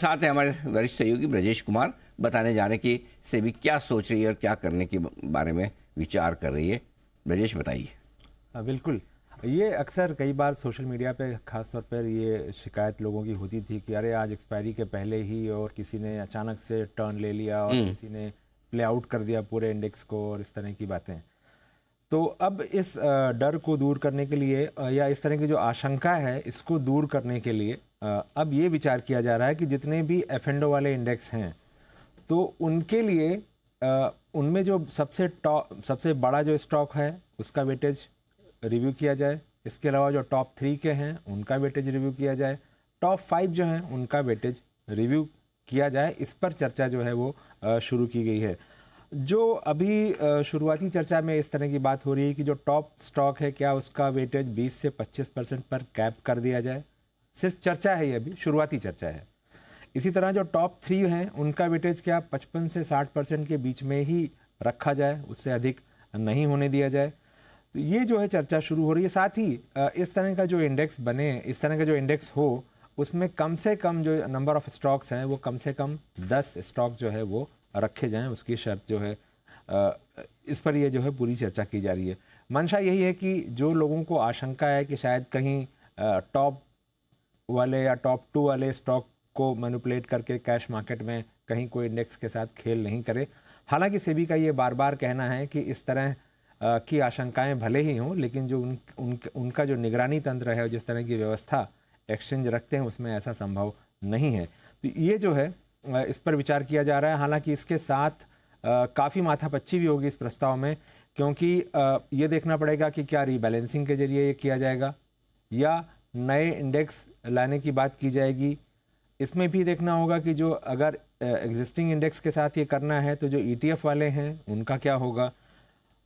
साथ है हमारे वरिष्ठ सहयोगी ब्रजेश कुमार, बताने जा रहे हैं कि सेबी क्या सोच रही है और क्या करने के बारे में विचार कर रही है। ब्रजेश बताइए। बिल्कुल, ये अक्सर कई बार सोशल मीडिया पे खास तौर पर ये शिकायत लोगों की होती थी कि अरे आज एक्सपायरी के पहले ही और किसी ने अचानक से टर्न ले लिया और किसी ने प्ले आउट कर दिया पूरे इंडेक्स को और इस तरह की बातें। तो अब इस डर को दूर करने के लिए या इस तरह की जो आशंका है इसको दूर करने के लिए अब ये विचार किया जा रहा है कि जितने भी एफ&ओ वाले इंडेक्स हैं तो उनके लिए उनमें जो सबसे बड़ा जो स्टॉक है उसका वेटेज रिव्यू किया जाए। इसके अलावा जो टॉप 3 के हैं उनका वेटेज रिव्यू किया जाए। टॉप 5 जो हैं उनका वेटेज रिव्यू किया जाए। इस पर चर्चा जो है वो शुरू की गई है। जो अभी शुरुआती चर्चा में इस तरह की बात हो रही है कि जो टॉप स्टॉक है क्या उसका वेटेज 20 से 25% पर कैप कर दिया जाए। सिर्फ चर्चा है, ये अभी शुरुआती चर्चा है। इसी तरह जो टॉप 3 हैं उनका वेटेज क्या 55 से 60% के बीच में ही रखा जाए, उससे अधिक नहीं होने दिया जाए। तो ये जो है चर्चा शुरू हो रही है। साथ ही इस तरह का जो इंडेक्स बने, इस तरह का जो इंडेक्स हो उसमें कम से कम जो नंबर ऑफ स्टॉक्स हैं वो कम से कम 10 स्टॉक जो है वो रखे जाएं, उसकी शर्त जो है इस पर ये जो है पूरी चर्चा की जा रही है। मंशा यही है कि जो लोगों को आशंका है कि शायद कहीं टॉप वाले या टॉप 2 वाले स्टॉक को मैनिपुलेट करके कैश मार्केट में कहीं कोई इंडेक्स के साथ खेल नहीं करे। हालांकि सेबी का ये बार बार कहना है कि इस तरह की आशंकाएं भले ही हों, लेकिन जो उनका जो निगरानी तंत्र है, जिस तरह की व्यवस्था एक्सचेंज रखते हैं, उसमें ऐसा संभव नहीं है। तो ये जो है इस पर विचार किया जा रहा है। हालांकि इसके साथ काफ़ी माथापच्ची भी होगी इस प्रस्ताव में, क्योंकि ये देखना पड़ेगा कि क्या रीबैलेंसिंग के जरिए ये किया जाएगा या नए इंडेक्स लाने की बात की जाएगी। इसमें भी देखना होगा कि जो अगर एग्जिस्टिंग इंडेक्स के साथ ये करना है तो जो ETF वाले हैं उनका क्या होगा।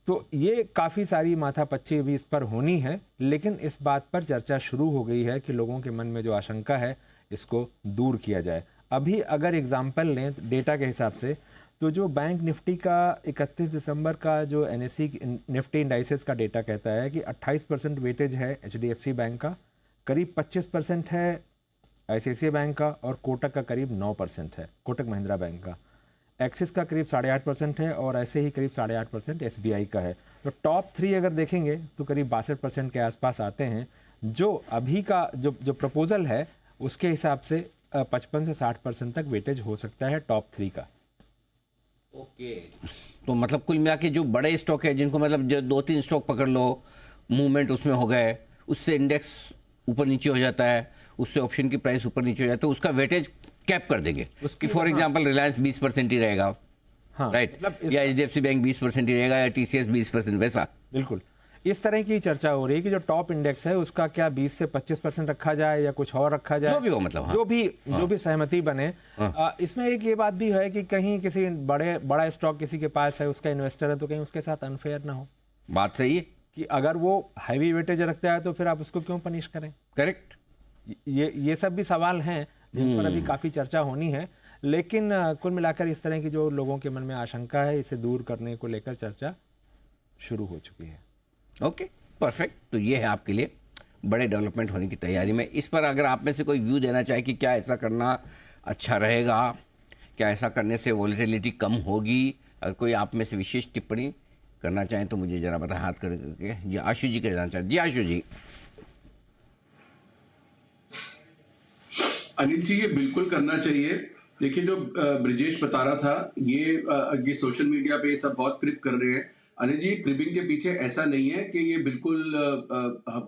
तो ये काफ़ी सारी माथापच्ची भी इस पर होनी है, लेकिन इस बात पर चर्चा शुरू हो गई है कि लोगों के मन में जो आशंका है इसको दूर किया जाए। अभी अगर एग्जाम्पल लें डेटा के हिसाब से, तो जो बैंक निफ्टी का 31 दिसंबर का जो NSE निफ्टी इंडाइसेस का डेटा कहता है कि 28% वेटेज है HDFC बैंक का, करीब 25% है ICICI बैंक का और कोटक का करीब 9% है, कोटक महिंद्रा बैंक का। एक्सिस का करीब 8.5% है और ऐसे ही करीब 8.5% SBI का है। तो टॉप 3 अगर देखेंगे तो करीब 62% के आसपास आते हैं। जो अभी का जो प्रपोजल है उसके हिसाब से 55 से 60% तक वेटेज हो सकता है टॉप 3 का। ओके, तो मतलब कुल मिला के जो बड़े स्टॉक है, जिनको मतलब जो 2-3 स्टॉक पकड़ लो, मूवमेंट उसमें हो गए, उससे इंडेक्स ऊपर नीचे हो जाता है, उससे ऑप्शन की प्राइस ऊपर नीचे हो जाता है, तो उसका वेटेज कैप कर देंगे। उसकी फॉर एग्जांपल रिलायंस 20% ही रहेगा, हाँ, राइट, मतलब या HDFC बैंक 20% ही रहेगा, या TCS 20%, वैसा। बिल्कुल इस तरह की चर्चा हो रही है कि जो टॉप इंडेक्स है उसका क्या 20 से 25% रखा जाए या कुछ और रखा जाए, जो भी हो, मतलब हाँ। जो भी सहमति बने। हाँ। इसमें एक ये बात भी है कि कहीं किसी बड़ा स्टॉक किसी के पास है, उसका इन्वेस्टर है, तो कहीं उसके साथ अनफेयर ना हो। बात सही है कि अगर वो हैवी वेटेज रखता है तो फिर आप उसको क्यों पनिश करें। करेक्ट। ये सब भी सवाल हैं जिन पर अभी काफ़ी चर्चा होनी है, लेकिन कुल मिलाकर इस तरह की जो लोगों के मन में आशंका है इसे दूर करने को लेकर चर्चा शुरू हो चुकी है। Okay, perfect. तो ये है आपके लिए बड़े डेवलपमेंट होने की तैयारी में। इस पर अगर आप में से कोई व्यू देना चाहे कि क्या ऐसा करना अच्छा रहेगा, क्या ऐसा करने से वॉलेटिलिटी कम होगी, अगर कोई आप में से विशेष टिप्पणी करना चाहें तो मुझे जरा बताएं हाथ करके। जी आशु जी के जाना चाहें। जी आशु जी। अनिल जी, ये बिल्कुल करना चाहिए। देखिए, जो ब्रिजेश बता रहा था, ये सोशल मीडिया पे ये सब बहुत क्रिप कर रहे हैं। अनिल जी, क्रिपिंग के पीछे ऐसा नहीं है कि ये बिल्कुल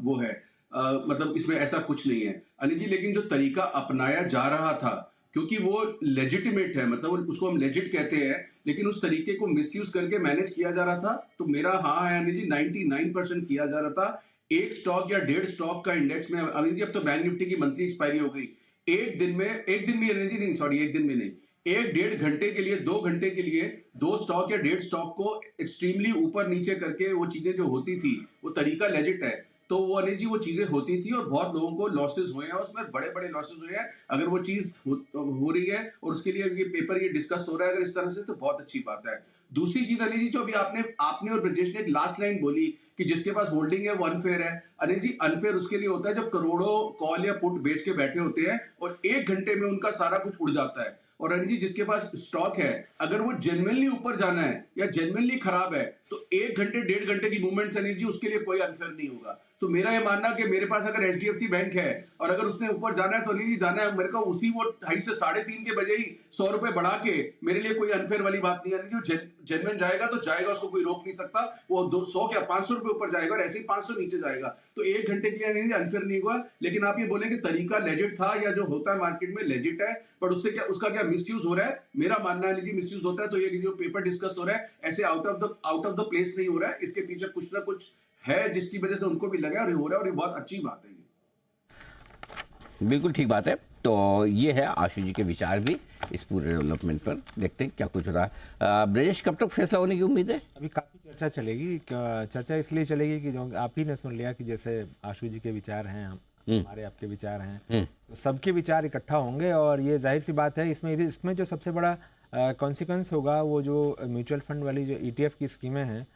वो है, मतलब इसमें ऐसा कुछ नहीं है अनिल जी। लेकिन जो तरीका अपनाया जा रहा था, क्योंकि वो लेजिटिमेट है, मतलब उसको हम लेजिट कहते हैं, लेकिन उस तरीके को मिसयूज करके मैनेज किया जा रहा था। तो मेरा हाँ है अनिल जी, 99% किया जा रहा था। एक स्टॉक या 1.5 स्टॉक का इंडेक्स में अनिल जी, अब तो बैंक निफ्टी की मंथली एक्सपायरी हो गई। एक दिन में अनिल जी नहीं, सॉरी, एक दिन में नहीं, 1-1.5 घंटे के लिए, 2 घंटे के लिए 2 स्टॉक या 1.5 स्टॉक को एक्सट्रीमली ऊपर नीचे करके वो चीजें जो होती थी, वो तरीका लेजिट है। तो वो अनिल जी वो चीजें होती थी और बहुत लोगों को लॉसेस हुए हैं, उसमें बड़े बड़े लॉसेस हुए हैं। अगर वो चीज हो रही है और उसके लिए ये पेपर ये डिस्कस हो रहा है अगर इस तरह से, तो बहुत अच्छी बात है। दूसरी चीज अनिल जी, जो अभी आपने और ब्रजेश ने एक लास्ट लाइन बोली कि जिसके पास होल्डिंग है वो अनफेयर है। अनिल जी, अनफेयर उसके लिए होता है जब करोड़ों कॉल या पुट बेच के बैठे होते हैं और 1 घंटे में उनका सारा कुछ उड़ जाता है। और अनिल जी, जिसके पास स्टॉक है, अगर वो जेन्युइनली ऊपर जाना है या जेन्युइनली खराब है, तो 1 घंटे 1.5 घंटे की मूवमेंट अनिल जी उसके लिए कोई अनफेयर नहीं होगा। तो मेरा ये मानना कि मेरे पास अगर HDFC बैंक है और अगर उसने ऊपर जाना है तो अनिल जी जाना है, मेरे को उसी वो 2.5 से 3.5 के बजे ही 100 रुपए बढ़ा के, मेरे लिए कोई अनफेयर वाली बात नहीं है। अनिल जी जेन्युइन जाएगा तो जाएगा, उसको कोई रोक नहीं सकता। वो 200 क्या 500 रुपए ऊपर जाएगा और ऐसे ही 500 नीचे जाएगा, तो 1 घंटे के लिए अनिल जी अनफेयर नहीं हुआ। लेकिन आप ये बोले कि तरीका लेजिट था या जो होता है मार्केट में लेजिट है, पर उसका क्या मिसयूज हो रहा है? मेरा मानना है जी मिसयूज होता है। तो ये जो पेपर डिस्कस हो रहा है ऐसे आउट ऑफ द प्लेस नहीं हो रहा है, इसके पीछे कुछ ना कुछ है जिसकी वजह से उनको भी लगा और ये हो रहा है, और ये बहुत अच्छी बात है। ये बिल्कुल ठीक बात है। तो ये है आशीष जी के विचार भी इस पूरे डेवलपमेंट पर। देखते हैं क्या कुछ हो रहा है। ब्रजेश, कब तक फैसला होने की उम्मीद है? अभी काफ़ी चर्चा चलेगी। चर्चा इसलिए चलेगी कि जो आप ही ने सुन लिया कि जैसे आशु जी के विचार हैं, हमारे आपके विचार हैं, तो सबके विचार इकट्ठा होंगे और ये जाहिर सी बात है इसमें जो सबसे बड़ा कॉन्सिक्वेंस होगा वो जो म्यूचुअल फंड वाली जो ETF की स्कीमें हैं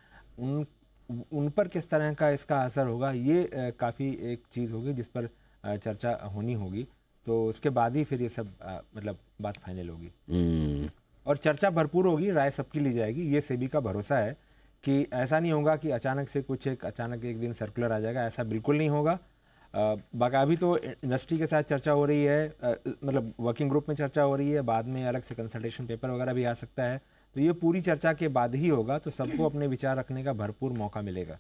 उन पर किस तरह का इसका असर होगा, ये काफ़ी एक चीज़ होगी जिस पर चर्चा होनी होगी। तो उसके बाद ही फिर ये सब मतलब बात फाइनल होगी और चर्चा भरपूर होगी, राय सबकी ली जाएगी। ये सेबी का भरोसा है कि ऐसा नहीं होगा कि अचानक से अचानक एक दिन सर्कुलर आ जाएगा, ऐसा बिल्कुल नहीं होगा। बाकी अभी तो इंडस्ट्री के साथ चर्चा हो रही है, मतलब वर्किंग ग्रुप में चर्चा हो रही है, बाद में अलग से कंसल्टेशन पेपर वगैरह भी आ सकता है। तो ये पूरी चर्चा के बाद ही होगा, तो सबको अपने विचार रखने का भरपूर मौका मिलेगा।